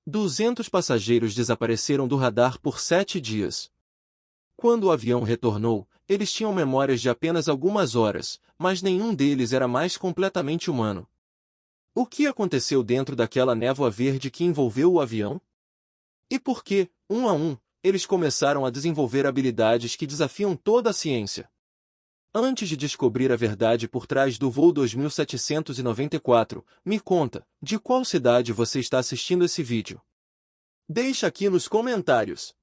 200 passageiros desapareceram do radar por 7 dias. Quando o avião retornou, eles tinham memórias de apenas algumas horas, mas nenhum deles era mais completamente humano. O que aconteceu dentro daquela névoa verde que envolveu o avião? E por que, um a um, eles começaram a desenvolver habilidades que desafiam toda a ciência? Antes de descobrir a verdade por trás do voo 2794, me conta, de qual cidade você está assistindo esse vídeo? Deixa aqui nos comentários.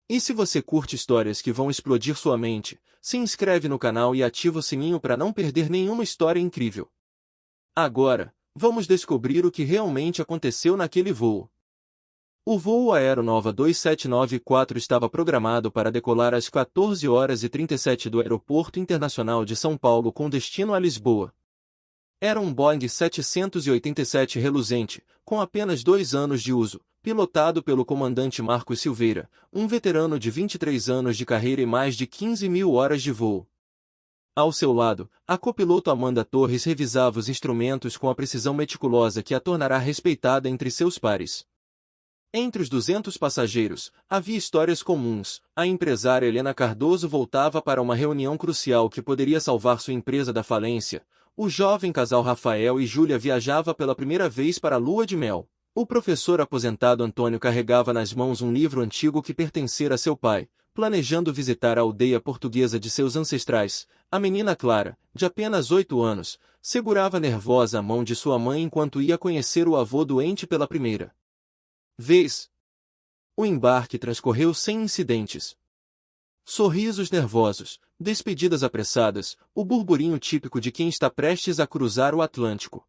E se você curte histórias que vão explodir sua mente, se inscreve no canal e ativa o sininho para não perder nenhuma história incrível. Agora, vamos descobrir o que realmente aconteceu naquele voo. O voo Aeronova 2794 estava programado para decolar às 14h37 do Aeroporto Internacional de São Paulo com destino a Lisboa. Era um Boeing 787 reluzente, com apenas 2 anos de uso, pilotado pelo comandante Marcos Silveira, um veterano de 23 anos de carreira e mais de 15.000 horas de voo. Ao seu lado, a copiloto Amanda Torres revisava os instrumentos com a precisão meticulosa que a tornará respeitada entre seus pares. Entre os 200 passageiros, havia histórias comuns. A empresária Helena Cardoso voltava para uma reunião crucial que poderia salvar sua empresa da falência. O jovem casal Rafael e Júlia viajava pela primeira vez para a lua de mel. O professor aposentado Antônio carregava nas mãos um livro antigo que pertencera a seu pai, planejando visitar a aldeia portuguesa de seus ancestrais. A menina Clara, de apenas 8 anos, segurava nervosa a mão de sua mãe enquanto ia conhecer o avô doente pela primeira vez. O embarque transcorreu sem incidentes. Sorrisos nervosos, despedidas apressadas, o burburinho típico de quem está prestes a cruzar o Atlântico.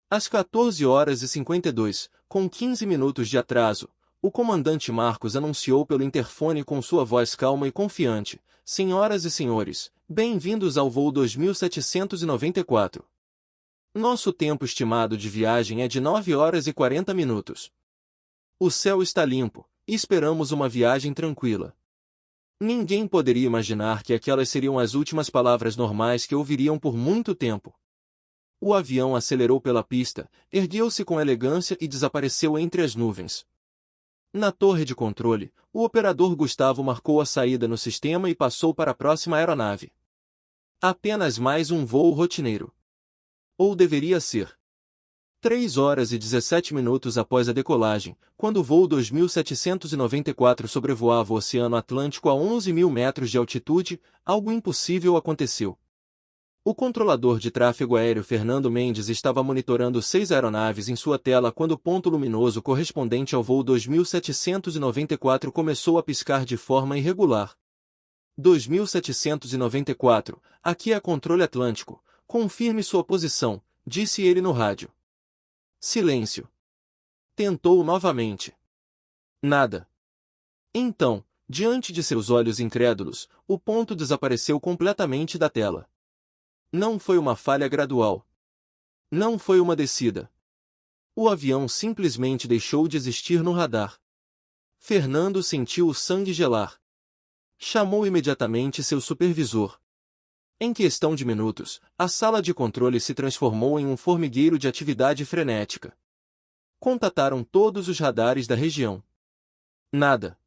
Às 14h52, com 15 minutos de atraso, o comandante Marcos anunciou pelo interfone com sua voz calma e confiante: "Senhoras e senhores, bem-vindos ao voo 2794. Nosso tempo estimado de viagem é de 9 horas e 40 minutos. O céu está limpo, e esperamos uma viagem tranquila." Ninguém poderia imaginar que aquelas seriam as últimas palavras normais que ouviriam por muito tempo. O avião acelerou pela pista, ergueu-se com elegância e desapareceu entre as nuvens. Na torre de controle, o operador Gustavo marcou a saída no sistema e passou para a próxima aeronave. Apenas mais um voo rotineiro. Ou deveria ser. 3 horas e 17 minutos após a decolagem, quando o voo 2794 sobrevoava o Oceano Atlântico a 11.000 metros de altitude, algo impossível aconteceu. O controlador de tráfego aéreo Fernando Mendes estava monitorando 6 aeronaves em sua tela quando o ponto luminoso correspondente ao voo 2794 começou a piscar de forma irregular. 2794, aqui é controle Atlântico, confirme sua posição, disse ele no rádio. Silêncio. Tentou novamente. Nada. Então, diante de seus olhos incrédulos, o ponto desapareceu completamente da tela. Não foi uma falha gradual. Não foi uma descida. O avião simplesmente deixou de existir no radar. Fernando sentiu o sangue gelar. Chamou imediatamente seu supervisor. Em questão de minutos, a sala de controle se transformou em um formigueiro de atividade frenética. Contataram todos os radares da região. Nada.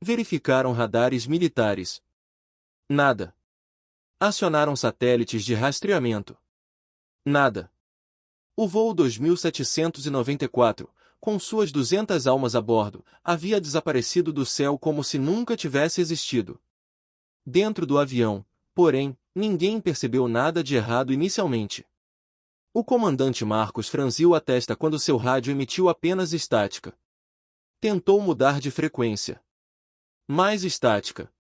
Verificaram radares militares. Nada. Acionaram satélites de rastreamento. Nada. O voo 2794, com suas 200 almas a bordo, havia desaparecido do céu como se nunca tivesse existido. Dentro do avião, porém, ninguém percebeu nada de errado inicialmente. O comandante Marcos franziu a testa quando seu rádio emitiu apenas estática. Tentou mudar de frequência. Mais estática.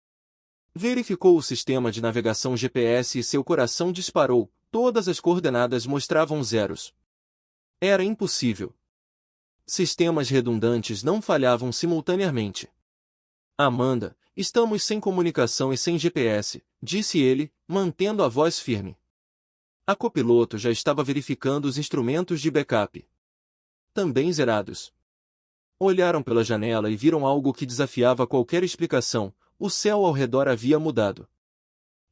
Verificou o sistema de navegação GPS e seu coração disparou, todas as coordenadas mostravam zeros. Era impossível. Sistemas redundantes não falhavam simultaneamente. "Amanda, estamos sem comunicação e sem GPS", disse ele, mantendo a voz firme. A copiloto já estava verificando os instrumentos de backup. Também zerados. Olharam pela janela e viram algo que desafiava qualquer explicação: o céu ao redor havia mudado.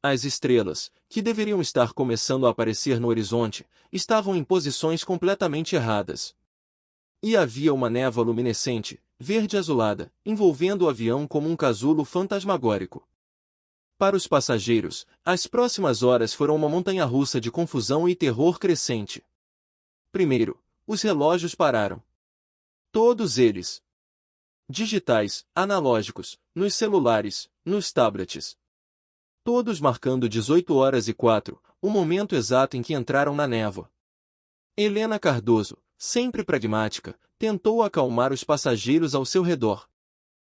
As estrelas, que deveriam estar começando a aparecer no horizonte, estavam em posições completamente erradas. E havia uma névoa luminescente, verde-azulada, envolvendo o avião como um casulo fantasmagórico. Para os passageiros, as próximas horas foram uma montanha-russa de confusão e terror crescente. Primeiro, os relógios pararam. Todos eles. Digitais, analógicos, nos celulares, nos tablets. Todos marcando 18h04, o momento exato em que entraram na névoa. Helena Cardoso, sempre pragmática, tentou acalmar os passageiros ao seu redor.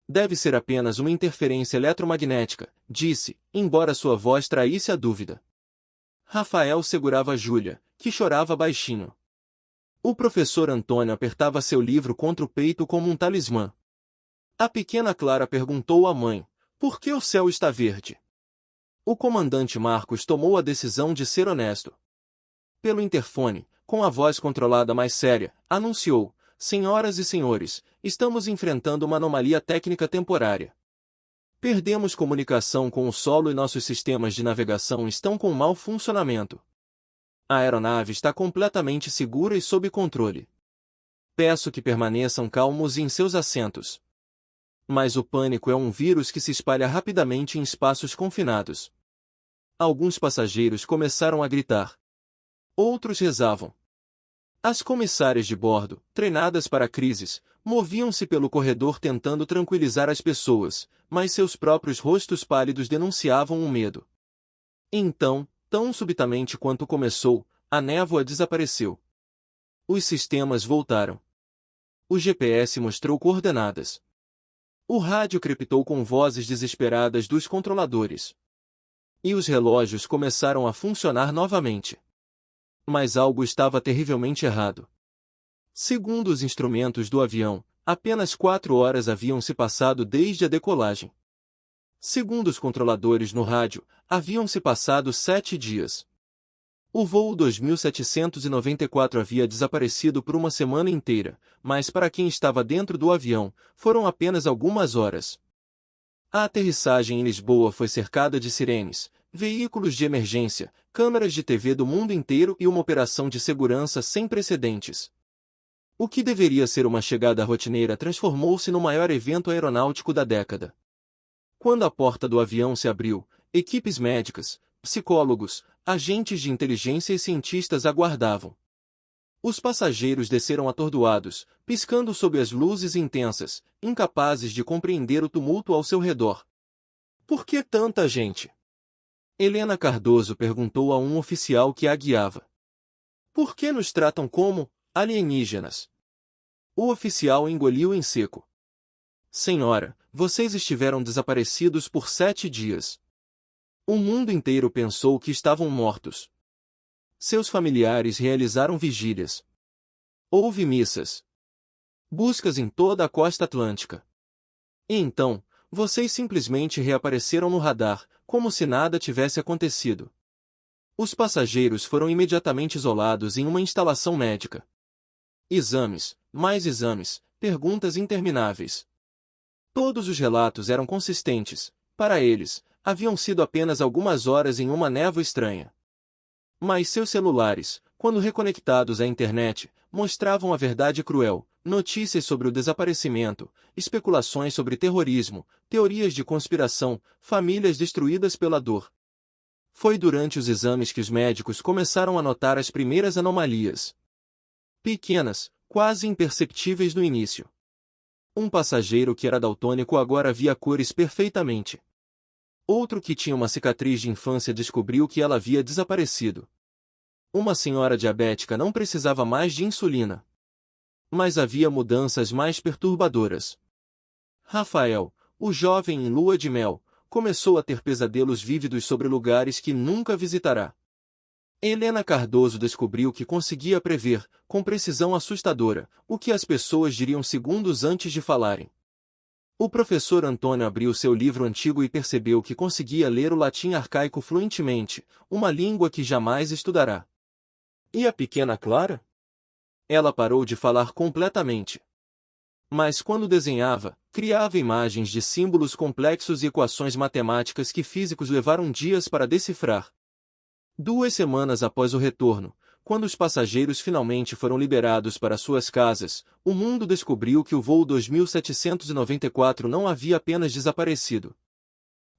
Deve ser apenas uma interferência eletromagnética, disse, embora sua voz traísse a dúvida. Rafael segurava Júlia, que chorava baixinho. O professor Antônio apertava seu livro contra o peito como um talismã. A pequena Clara perguntou à mãe, por que o céu está verde? O comandante Marcos tomou a decisão de ser honesto. Pelo interfone, com a voz controlada mais séria, anunciou, senhoras e senhores, estamos enfrentando uma anomalia técnica temporária. Perdemos comunicação com o solo e nossos sistemas de navegação estão com mau funcionamento. A aeronave está completamente segura e sob controle. Peço que permaneçam calmos em seus assentos. Mas o pânico é um vírus que se espalha rapidamente em espaços confinados. Alguns passageiros começaram a gritar. Outros rezavam. As comissárias de bordo, treinadas para crises, moviam-se pelo corredor tentando tranquilizar as pessoas, mas seus próprios rostos pálidos denunciavam o medo. Então, tão subitamente quanto começou, a névoa desapareceu. Os sistemas voltaram. O GPS mostrou coordenadas. O rádio crepitou com vozes desesperadas dos controladores. E os relógios começaram a funcionar novamente. Mas algo estava terrivelmente errado. Segundo os instrumentos do avião, apenas 4 horas haviam se passado desde a decolagem. Segundo os controladores no rádio, haviam se passado 7 dias. O voo 2794 havia desaparecido por uma semana inteira, mas para quem estava dentro do avião, foram apenas algumas horas. A aterrissagem em Lisboa foi cercada de sirenes, veículos de emergência, câmeras de TV do mundo inteiro e uma operação de segurança sem precedentes. O que deveria ser uma chegada rotineira transformou-se no maior evento aeronáutico da década. Quando a porta do avião se abriu, equipes médicas, psicólogos, agentes de inteligência e cientistas aguardavam. Os passageiros desceram atordoados, piscando sob as luzes intensas, incapazes de compreender o tumulto ao seu redor. Por que tanta gente? Helena Cardoso perguntou a um oficial que a guiava. Por que nos tratam como alienígenas? O oficial engoliu em seco. Senhora, vocês estiveram desaparecidos por 7 dias. O mundo inteiro pensou que estavam mortos. Seus familiares realizaram vigílias. Houve missas. Buscas em toda a costa atlântica. E então, vocês simplesmente reapareceram no radar, como se nada tivesse acontecido. Os passageiros foram imediatamente isolados em uma instalação médica. Exames, mais exames, perguntas intermináveis. Todos os relatos eram consistentes. Para eles, haviam sido apenas algumas horas em uma névoa estranha. Mas seus celulares, quando reconectados à internet, mostravam a verdade cruel, notícias sobre o desaparecimento, especulações sobre terrorismo, teorias de conspiração, famílias destruídas pela dor. Foi durante os exames que os médicos começaram a notar as primeiras anomalias. Pequenas, quase imperceptíveis no início. Um passageiro que era daltônico agora via cores perfeitamente. Outro que tinha uma cicatriz de infância descobriu que ela havia desaparecido. Uma senhora diabética não precisava mais de insulina. Mas havia mudanças mais perturbadoras. Rafael, o jovem em lua de mel, começou a ter pesadelos vívidos sobre lugares que nunca visitará. Helena Cardoso descobriu que conseguia prever, com precisão assustadora, o que as pessoas diriam segundos antes de falarem. O professor Antônio abriu seu livro antigo e percebeu que conseguia ler o latim arcaico fluentemente, uma língua que jamais estudará. E a pequena Clara? Ela parou de falar completamente. Mas quando desenhava, criava imagens de símbolos complexos e equações matemáticas que físicos levaram dias para decifrar. 2 semanas após o retorno, Quando os passageiros finalmente foram liberados para suas casas, o mundo descobriu que o voo 2794 não havia apenas desaparecido.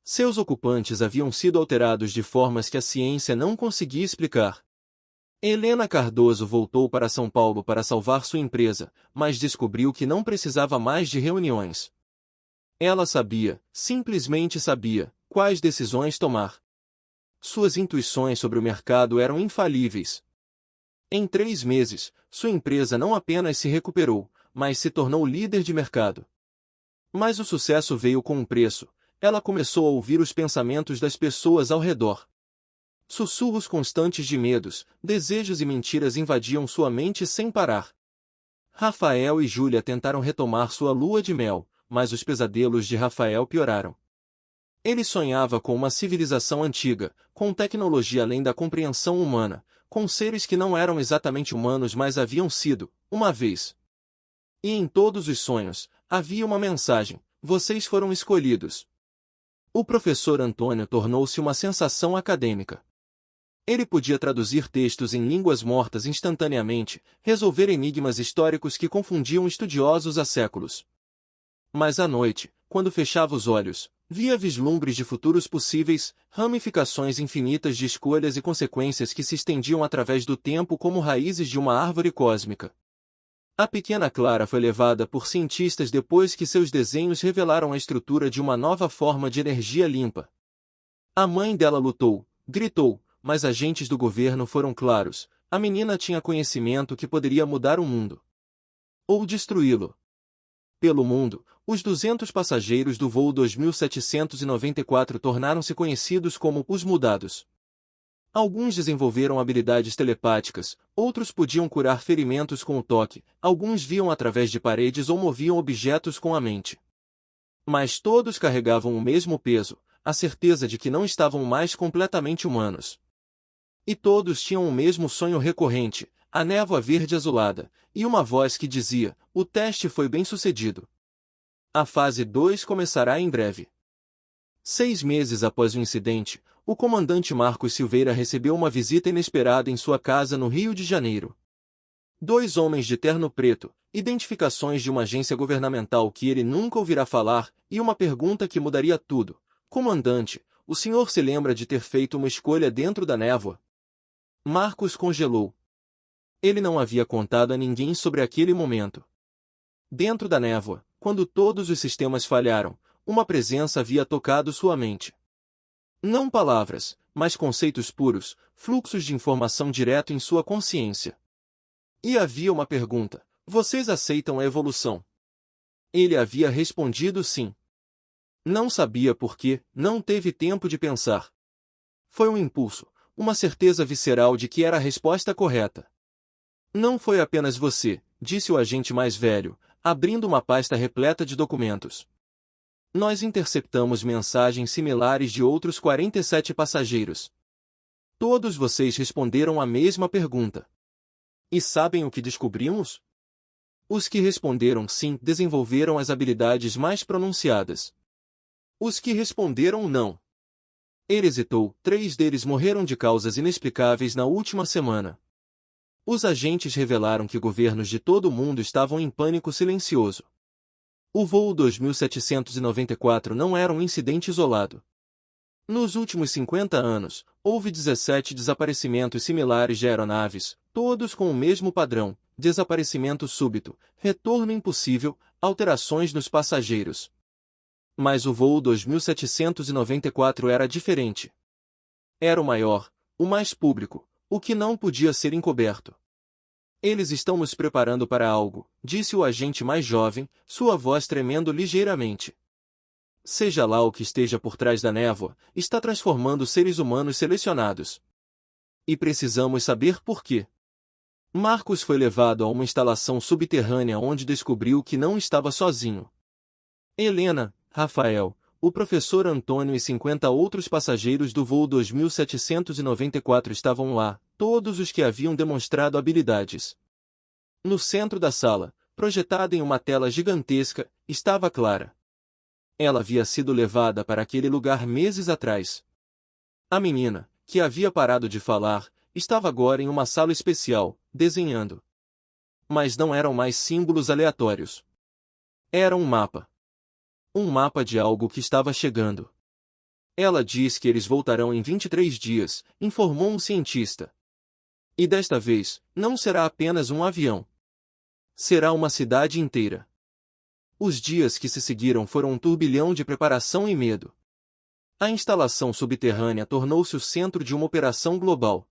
Seus ocupantes haviam sido alterados de formas que a ciência não conseguia explicar. Helena Cardoso voltou para São Paulo para salvar sua empresa, mas descobriu que não precisava mais de reuniões. Ela sabia, simplesmente sabia, quais decisões tomar. Suas intuições sobre o mercado eram infalíveis. Em 3 meses, sua empresa não apenas se recuperou, mas se tornou líder de mercado. Mas o sucesso veio com um preço. Ela começou a ouvir os pensamentos das pessoas ao redor. Sussurros constantes de medos, desejos e mentiras invadiam sua mente sem parar. Rafael e Júlia tentaram retomar sua lua de mel, mas os pesadelos de Rafael pioraram. Ele sonhava com uma civilização antiga, com tecnologia além da compreensão humana, com seres que não eram exatamente humanos mas haviam sido, uma vez. E em todos os sonhos, havia uma mensagem: vocês foram escolhidos. O professor Antônio tornou-se uma sensação acadêmica. Ele podia traduzir textos em línguas mortas instantaneamente, resolver enigmas históricos que confundiam estudiosos há séculos. Mas à noite, quando fechava os olhos, via vislumbres de futuros possíveis, ramificações infinitas de escolhas e consequências que se estendiam através do tempo como raízes de uma árvore cósmica. A pequena Clara foi levada por cientistas depois que seus desenhos revelaram a estrutura de uma nova forma de energia limpa. A mãe dela lutou, gritou, mas agentes do governo foram claros: a menina tinha conhecimento que poderia mudar o mundo. Ou destruí-lo. Pelo mundo, os 200 passageiros do voo 2794 tornaram-se conhecidos como os mudados. Alguns desenvolveram habilidades telepáticas, outros podiam curar ferimentos com o toque, alguns viam através de paredes ou moviam objetos com a mente. Mas todos carregavam o mesmo peso, a certeza de que não estavam mais completamente humanos. E todos tinham o mesmo sonho recorrente, a névoa verde azulada, e uma voz que dizia: o teste foi bem sucedido. A fase 2 começará em breve. 6 meses após o incidente, o comandante Marcos Silveira recebeu uma visita inesperada em sua casa no Rio de Janeiro. 2 homens de terno preto, identificações de uma agência governamental que ele nunca ouvirá falar, e uma pergunta que mudaria tudo: comandante, o senhor se lembra de ter feito uma escolha dentro da névoa? Marcos congelou. Ele não havia contado a ninguém sobre aquele momento. Dentro da névoa, quando todos os sistemas falharam, uma presença havia tocado sua mente. Não palavras, mas conceitos puros, fluxos de informação direto em sua consciência. E havia uma pergunta: vocês aceitam a evolução? Ele havia respondido sim. Não sabia por quê, não teve tempo de pensar. Foi um impulso, uma certeza visceral de que era a resposta correta. Não foi apenas você, disse o agente mais velho, abrindo uma pasta repleta de documentos. Nós interceptamos mensagens similares de outros 47 passageiros. Todos vocês responderam a mesma pergunta. E sabem o que descobrimos? Os que responderam sim desenvolveram as habilidades mais pronunciadas. Os que responderam não. Ele hesitou: 3 deles morreram de causas inexplicáveis na última semana. Os agentes revelaram que governos de todo o mundo estavam em pânico silencioso. O voo 2794 não era um incidente isolado. Nos últimos 50 anos, houve 17 desaparecimentos similares de aeronaves, todos com o mesmo padrão: desaparecimento súbito, retorno impossível, alterações nos passageiros. Mas o voo 2794 era diferente. Era o maior, o mais público, o que não podia ser encoberto. Eles estão nos preparando para algo, disse o agente mais jovem, sua voz tremendo ligeiramente. Seja lá o que esteja por trás da névoa, está transformando seres humanos selecionados. E precisamos saber por quê. Marcos foi levado a uma instalação subterrânea onde descobriu que não estava sozinho. Helena, Rafael, o professor Antônio e 50 outros passageiros do voo 2794 estavam lá, todos os que haviam demonstrado habilidades. No centro da sala, projetada em uma tela gigantesca, estava Clara. Ela havia sido levada para aquele lugar meses atrás. A menina, que havia parado de falar, estava agora em uma sala especial, desenhando. Mas não eram mais símbolos aleatórios. Era um mapa. Um mapa de algo que estava chegando. Ela diz que eles voltarão em 23 dias, informou um cientista. E desta vez, não será apenas um avião. Será uma cidade inteira. Os dias que se seguiram foram um turbilhão de preparação e medo. A instalação subterrânea tornou-se o centro de uma operação global.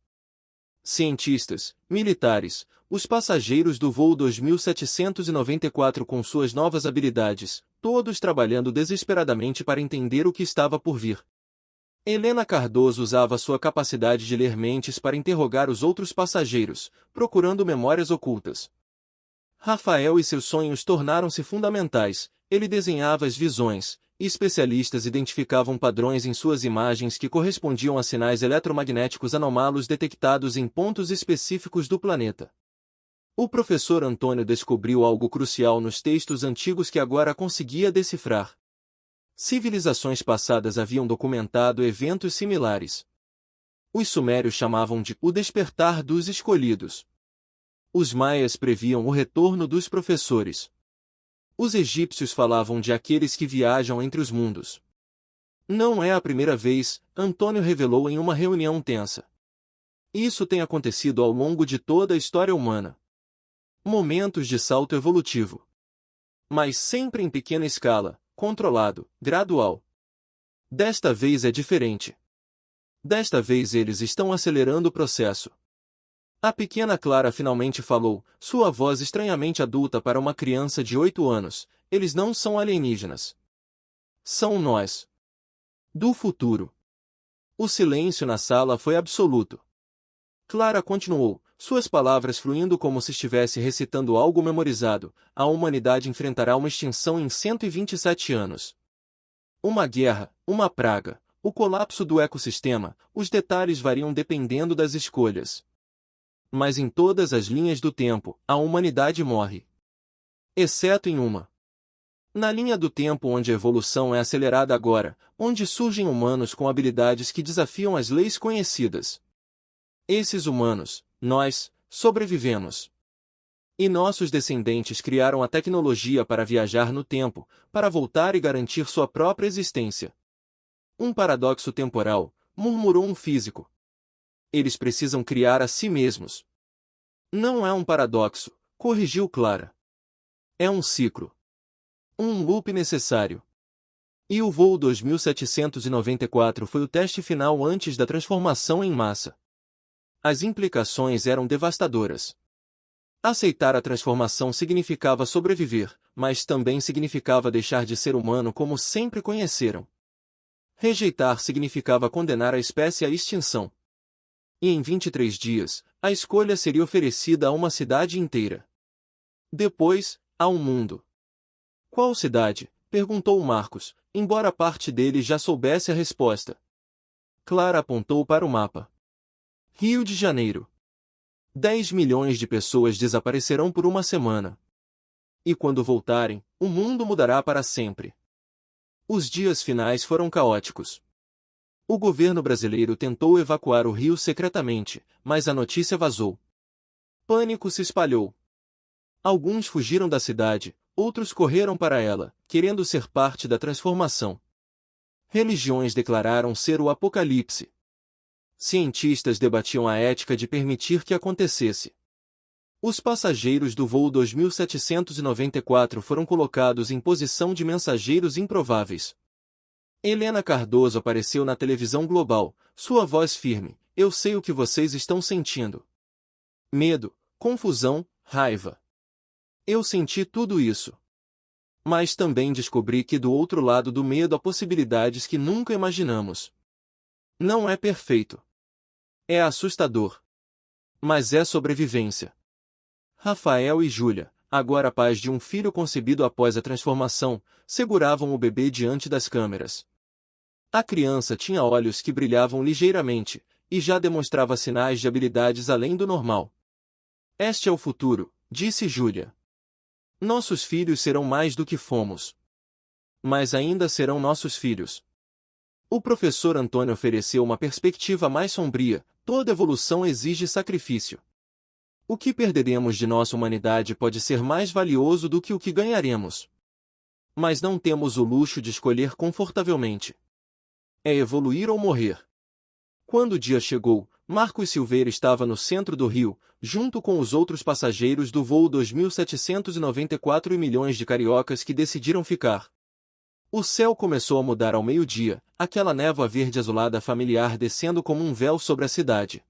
Cientistas, militares, os passageiros do voo 2794 com suas novas habilidades, todos trabalhando desesperadamente para entender o que estava por vir. Helena Cardoso usava sua capacidade de ler mentes para interrogar os outros passageiros, procurando memórias ocultas. Rafael e seus sonhos tornaram-se fundamentais, ele desenhava as visões, e especialistas identificavam padrões em suas imagens que correspondiam a sinais eletromagnéticos anômalos detectados em pontos específicos do planeta. O professor Antônio descobriu algo crucial nos textos antigos que agora conseguia decifrar. Civilizações passadas haviam documentado eventos similares. Os sumérios chamavam de o despertar dos escolhidos. Os maias previam o retorno dos professores. Os egípcios falavam de aqueles que viajam entre os mundos. Não é a primeira vez, Antônio revelou em uma reunião tensa. Isso tem acontecido ao longo de toda a história humana. Momentos de salto evolutivo. Mas sempre em pequena escala, controlado, gradual. Desta vez é diferente. Desta vez eles estão acelerando o processo. A pequena Clara finalmente falou, sua voz estranhamente adulta para uma criança de 8 anos. Eles não são alienígenas. São nós. Do futuro. O silêncio na sala foi absoluto. Clara continuou, suas palavras fluindo como se estivesse recitando algo memorizado. A humanidade enfrentará uma extinção em 127 anos. Uma guerra, uma praga, o colapso do ecossistema, os detalhes variam dependendo das escolhas. Mas em todas as linhas do tempo, a humanidade morre. Exceto em uma. Na linha do tempo onde a evolução é acelerada agora, onde surgem humanos com habilidades que desafiam as leis conhecidas. Esses humanos, nós, sobrevivemos. E nossos descendentes criaram a tecnologia para viajar no tempo, para voltar e garantir sua própria existência. Um paradoxo temporal, murmurou um físico. Eles precisam criar a si mesmos. Não é um paradoxo, corrigiu Clara. É um ciclo. Um loop necessário. E o voo 2794 foi o teste final antes da transformação em massa. As implicações eram devastadoras. Aceitar a transformação significava sobreviver, mas também significava deixar de ser humano como sempre conheceram. Rejeitar significava condenar a espécie à extinção. E em 23 dias, a escolha seria oferecida a uma cidade inteira. Depois, a um mundo. Qual cidade? Perguntou Marcos, embora parte dele já soubesse a resposta. Clara apontou para o mapa. Rio de Janeiro. 10 milhões de pessoas desaparecerão por uma semana. E quando voltarem, o mundo mudará para sempre. Os dias finais foram caóticos. O governo brasileiro tentou evacuar o Rio secretamente, mas a notícia vazou. Pânico se espalhou. Alguns fugiram da cidade, outros correram para ela, querendo ser parte da transformação. Religiões declararam ser o apocalipse. Cientistas debatiam a ética de permitir que acontecesse. Os passageiros do voo 2794 foram colocados em posição de mensageiros improváveis. Helena Cardoso apareceu na televisão global, sua voz firme, eu sei o que vocês estão sentindo. Medo, confusão, raiva. Eu senti tudo isso. Mas também descobri que do outro lado do medo há possibilidades que nunca imaginamos. Não é perfeito. É assustador. Mas é sobrevivência. Rafael e Júlia, agora pais de um filho concebido após a transformação, seguravam o bebê diante das câmeras. A criança tinha olhos que brilhavam ligeiramente, e já demonstrava sinais de habilidades além do normal. Este é o futuro, disse Júlia. Nossos filhos serão mais do que fomos. Mas ainda serão nossos filhos. O professor Antônio ofereceu uma perspectiva mais sombria, toda evolução exige sacrifício. O que perderemos de nossa humanidade pode ser mais valioso do que o que ganharemos. Mas não temos o luxo de escolher confortavelmente. É evoluir ou morrer. Quando o dia chegou, Marcos Silveira estava no centro do rio, junto com os outros passageiros do voo 2794 e milhões de cariocas que decidiram ficar. O céu começou a mudar ao meio-dia, aquela névoa verde-azulada familiar descendo como um véu sobre a cidade.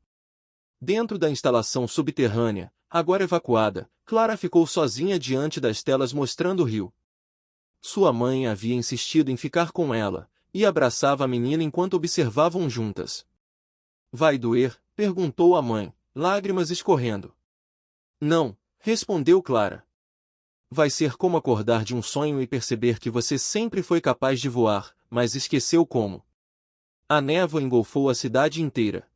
Dentro da instalação subterrânea, agora evacuada, Clara ficou sozinha diante das telas mostrando o rio. Sua mãe havia insistido em ficar com ela, e abraçava a menina enquanto observavam juntas. "Vai doer?" perguntou a mãe, lágrimas escorrendo. "Não", respondeu Clara. "Vai ser como acordar de um sonho e perceber que você sempre foi capaz de voar, mas esqueceu como." A névoa engolfou a cidade inteira.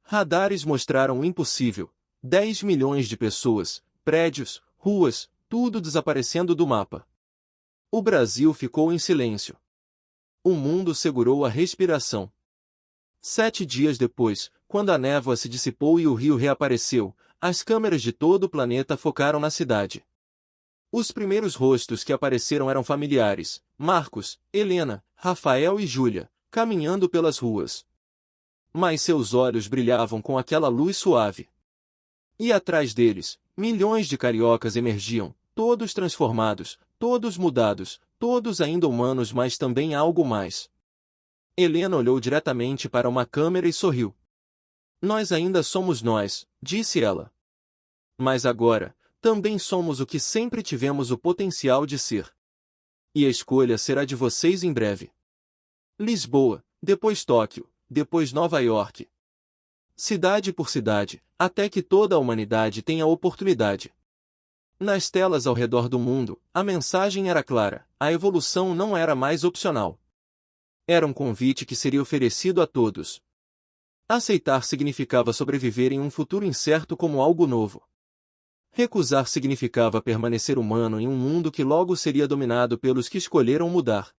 Radares mostraram o impossível. 10 milhões de pessoas, prédios, ruas, tudo desaparecendo do mapa. O Brasil ficou em silêncio. O mundo segurou a respiração. 7 dias depois, quando a névoa se dissipou e o rio reapareceu, as câmeras de todo o planeta focaram na cidade. Os primeiros rostos que apareceram eram familiares: Marcos, Helena, Rafael e Júlia, caminhando pelas ruas. Mas seus olhos brilhavam com aquela luz suave. E atrás deles, milhões de cariocas emergiam, todos transformados, todos mudados, todos ainda humanos, mas também algo mais. Helena olhou diretamente para uma câmera e sorriu. "Nós ainda somos nós", disse ela. "Mas agora, também somos o que sempre tivemos o potencial de ser. E a escolha será de vocês em breve. Lisboa, depois Tóquio, depois Nova York. Cidade por cidade, até que toda a humanidade tenha oportunidade." Nas telas ao redor do mundo, a mensagem era clara: a evolução não era mais opcional. Era um convite que seria oferecido a todos. Aceitar significava sobreviver em um futuro incerto como algo novo. Recusar significava permanecer humano em um mundo que logo seria dominado pelos que escolheram mudar.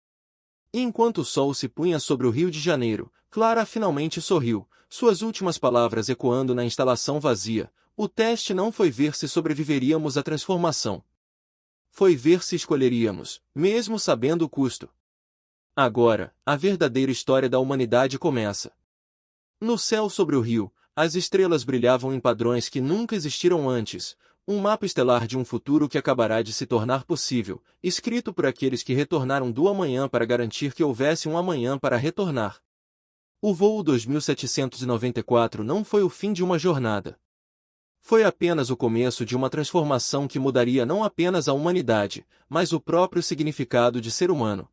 E enquanto o sol se punha sobre o Rio de Janeiro, Clara finalmente sorriu, suas últimas palavras ecoando na instalação vazia: o teste não foi ver se sobreviveríamos à transformação. Foi ver se escolheríamos, mesmo sabendo o custo. Agora, a verdadeira história da humanidade começa. No céu sobre o rio, as estrelas brilhavam em padrões que nunca existiram antes, um mapa estelar de um futuro que acabará de se tornar possível, escrito por aqueles que retornaram do amanhã para garantir que houvesse um amanhã para retornar. O voo 2794 não foi o fim de uma jornada. Foi apenas o começo de uma transformação que mudaria não apenas a humanidade, mas o próprio significado de ser humano.